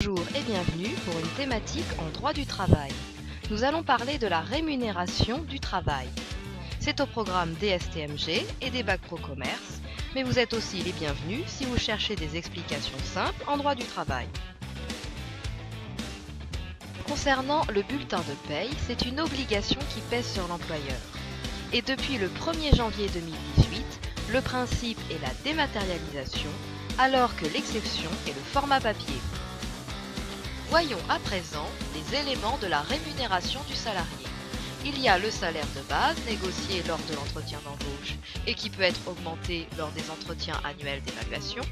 Bonjour et bienvenue pour une thématique en droit du travail. Nous allons parler de la rémunération du travail. C'est au programme DSTMG et des Bac Pro Commerce, mais vous êtes aussi les bienvenus si vous cherchez des explications simples en droit du travail. Concernant le bulletin de paye, c'est une obligation qui pèse sur l'employeur. Et depuis le 1er janvier 2018, le principe est la dématérialisation, alors que l'exception est le format papier. Voyons à présent les éléments de la rémunération du salarié. Il y a le salaire de base négocié lors de l'entretien d'embauche et qui peut être augmenté lors des entretiens annuels d'évaluation,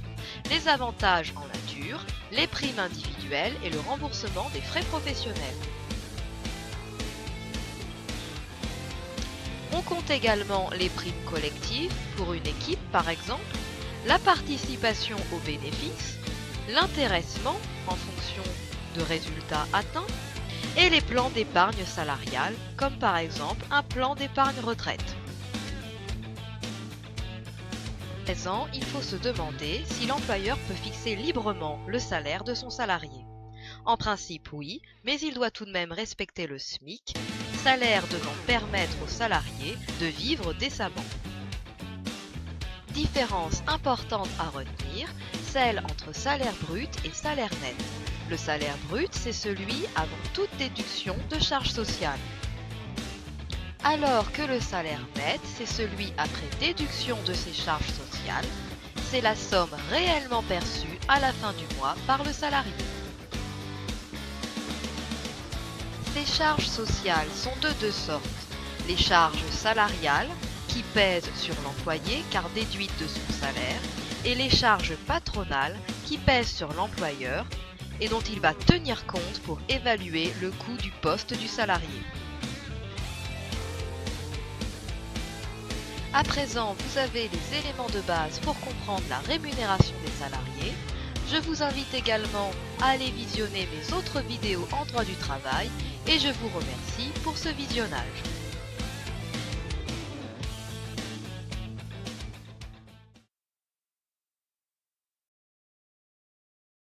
les avantages en nature, les primes individuelles et le remboursement des frais professionnels. On compte également les primes collectives pour une équipe par exemple, la participation aux bénéfices, l'intéressement en fonction de résultats atteints et les plans d'épargne salariale comme par exemple un plan d'épargne retraite. À présent, il faut se demander si l'employeur peut fixer librement le salaire de son salarié. En principe oui, mais il doit tout de même respecter le SMIC, salaire devant permettre aux salariés de vivre décemment. Différence importante à retenir, celle entre salaire brut et salaire net. Le salaire brut, c'est celui avant toute déduction de charges sociales. Alors que le salaire net, c'est celui après déduction de ces charges sociales. C'est la somme réellement perçue à la fin du mois par le salarié. Ces charges sociales sont de deux sortes. Les charges salariales, qui pèsent sur l'employé car déduites de son salaire, et les charges patronales, qui pèsent sur l'employeur, et dont il va tenir compte pour évaluer le coût du poste du salarié. À présent, vous avez les éléments de base pour comprendre la rémunération des salariés. Je vous invite également à aller visionner mes autres vidéos en droit du travail et je vous remercie pour ce visionnage.